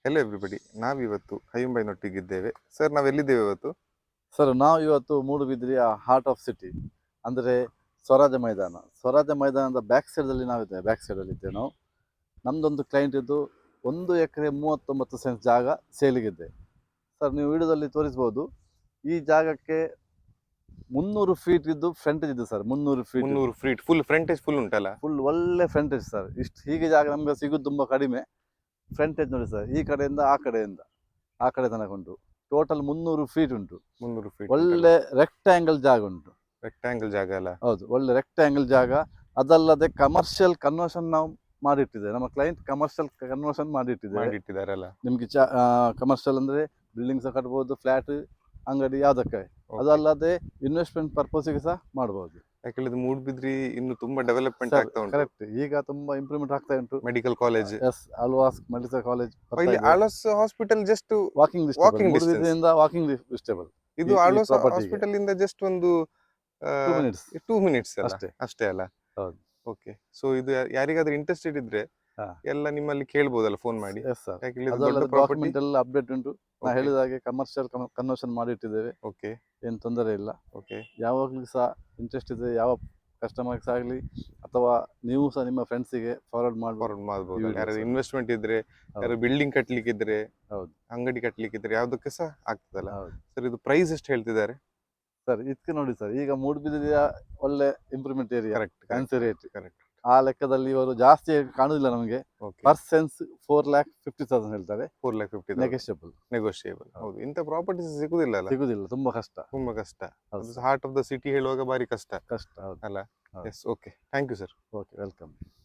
Hello everybody, ನಾವಿವತ್ತು ಹೈಂಬೈನೊಟ್ಟಿಗಿದ್ದೇವೆ. Sir, ನಾವೆಲ್ಲಿದ್ದೇವೆ ಇವತ್ತು? Sir ನಾವು ಇವತ್ತು ಮೂಡುಬಿದ್ರಿಯ ಹಾರ್ಟ್ ಆಫ್ ಸಿಟಿ ಅಂದರೆ ಸ್ವರಾಜ ಮೈದಾನದ ಬ್ಯಾಕ್ ಸೈಡಲ್ಲಿ ನಾವಿದ್ದೇವೆ. ಬ್ಯಾಕ್ ಸೈಡಲ್ಲಿ ಇದ್ದೇವೆ ನಾವು. ನಮ್ಮದೊಂದು ಕ್ಲೈಂಟ್ ಇದ್ದು 1 ಎಕರೆ 39 ಸೆಂಟ್ಸ್ ಜಾಗ ಸೇಲಿಗಿದೆ. ಸರ್ ನೀವು ವಿಡಿಯೋದಲ್ಲಿ ತೋರಿಸ್ಬೋದು. ಈ ಜಾಗಕ್ಕೆ 300 ಫೀಟ್ ಇದ್ದು ಫ್ರಂಟೇಜ್ ಇದೆ sir. 300 feet 300 feet full frontage full ಉಂಟಲ್ಲ? ಫುಲ್ ಒಳ್ಳೆ ಫ್ರಂಟೇಜ್ ಸರ್. ಇಷ್ಟು ಹೀಗೆ ಜಾಗ ನಮಗೆ ಸಿಗೋದು ತುಂಬ ಕಡಿಮೆ. ಫ್ರಂಟೇಜ್ ನೋಡಿ ಸರ್, ಈ ಕಡೆಯಿಂದ ಆ ಕಡೆ ತನಕ ಉಂಟು. ಟೋಟಲ್ 300 ಫೀಟ್ ಉಂಟು. 300 ಫೀಟ್ ಒಳ್ಳೆ ರೆಕ್ಟ್ಯಾಂಗಲ್ ಜಾಗ ಉಂಟು. ರೆಕ್ಟಾಂಗಲ್ ಜಾಗ ಅಲ್ಲ? ಹೌದು, ಒಳ್ಳೆ ರೆಕ್ಟ್ಯಾಂಗಲ್ ಜಾಗ. ಅದಲ್ಲದೆ ಕಮರ್ಷಿಯಲ್ ಕನ್ವರ್ಷನ್ ನಾವು ಮಾಡಿಟ್ಟಿದ್ದೇವೆ. ನಮ್ಮ ಕ್ಲೈಂಟ್ ಕಮರ್ಷಿಯಲ್ ಕನ್ವರ್ಷನ್ ಮಾಡಿಟ್ಟಿದ್ದಾರಲ್ಲ? ನಿಮ್ಗೆ ಕಮರ್ಷಿಯಲ್ ಅಂದ್ರೆ ಬಿಲ್ಡಿಂಗ್ ಸಹ ಕಟ್ಬೋದು, ಫ್ಲಾಟ್, ಅಂಗಡಿ ಯಾವುದಕ್ಕೆ. ಅದು ಅಲ್ಲದೆ ಇನ್ವೆಸ್ಟ್ಮೆಂಟ್ ಪರ್ಪಸ್ಗೆ ಸಹ ಮಾಡಬಹುದು. ಯಾಕಂದ್ರೆ ಇದು ಮೂಡ್ಬಿದ್ರಿ ಇನ್ನು ತುಂಬಾ ಡೆವಲಪ್ಮೆಂಟ್ ಆಗ್ತಾ ಉಂಟು. ಕರೆಕ್ಟ್, ಈಗ ತುಂಬಾ ಇಂಪ್ರೂವ್ಮೆಂಟ್ ಆಗ್ತಾ ಉಂಟು. Medical college, yes, Alva's medical college, ಇಲ್ಲಿ Alva's hospital just walking walking distance. ಇದು ಆಳ್ವಾಸ್ ಹಾಸ್ಪಿಟಲ್ ಇಂದ ಜಸ್ಟ್ ಒಂದು 2 ಮಿನಿಟ್ಸ್ ಅಷ್ಟೇ ಅಲ್ಲ? ಹೌದು. ಓಕೆ, ಸೊ ಇದು ಯಾರಿಗಾದ್ರೂ ಇಂಟ್ರೆಸ್ಟೆಡ್ ಇದ್ರೆ ಎಲ್ಲ ನಿಮ್ಮಲ್ಲಿ ಕೇಳ್ಬೋದಲ್ಲ ಫೋನ್ ಮಾಡಿ? ಡಾಕ್ಯುಮೆಂಟ್ ಎಲ್ಲ ಅಪ್ಡೇಟ್ ಉಂಟು. ನಾ ಹೇಳಿದ ಹಾಗೆ ಕಮರ್ಷಿಯಲ್ ಕನ್ವರ್ಷನ್ ಮಾಡಿಟ್ಟಿದ್ದೇವೆ. ಓಕೆ, ಏನು ತೊಂದರೆ ಇಲ್ಲ. ಓಕೆ, ಯಾವಾಗಲೂ ಸಹ ಇಂಟ್ರೆಸ್ಟ್ ಇದೆ, ಯಾವ ಕಸ್ಟಮರ್ಸ್ ಆಗಲಿ ಅಥವಾ ನೀವು ಸಹ ನಿಮ್ಮ ಫ್ರೆಂಡ್ಸಿಗೆ ಫಾರ್ವರ್ಡ್ ಮಾಡ್ಬೋದು. ಯಾರು ಇನ್ವೆಸ್ಟ್ಮೆಂಟ್ ಇದ್ರೆ, ಯಾರು ಬಿಲ್ಡಿಂಗ್ ಕಟ್ಲಿಕ್ಕೆ ಇದ್ರೆ, ಹೌದು, ಅಂಗಡಿ ಕಟ್ಲಿಕ್ಕೆ ಇದ್ರೆ, ಯಾವ್ದಕ್ಕೆ ಸಹ ಆಗ್ತದಲ್ಲ? ಹೌದು ಸರ್, ಇದು ಪ್ರೈಸ್ ಎಷ್ಟು ಹೇಳ್ತಿದ್ದಾರೆ ಸರ್? ಇದಕ್ಕೆ ನೋಡಿ ಸರ್, ಈಗ ಮೂಡುಬಿದಿರೆಯ ಒಳ್ಳೆ ಇಂಪ್ರೂವ್ಮೆಂಟ್ ಏರಿಯಾ, ಕರೆಕ್ಟ್. ಆ ಲೆಕ್ಕದಲ್ಲಿ ಇವರು ಜಾಸ್ತಿ ಕಾಣುದಿಲ್ಲ ನಮಗೆ. ಪರ್ ಸೆನ್ಸ್ 4,50,000 ಹೇಳ್ತಾರೆ. 4,50,000 ನೆಗೋಷಿಯೇಬಲ್. ಹೌದು, ಇಂಥ ಪ್ರಾಪರ್ಟೀಸ್ ಸಿಗುದಿಲ್ಲ, ತುಂಬಾ ಕಷ್ಟ. ಹಾರ್ಟ್ ಆಫ್ ದ ಸಿಟಿ ಹೇಳುವಾಗ ಬಾರಿ ಕಷ್ಟ ಹೌದು ಅಲ್ಲ? Yes, okay, thank you sir. Okay, welcome.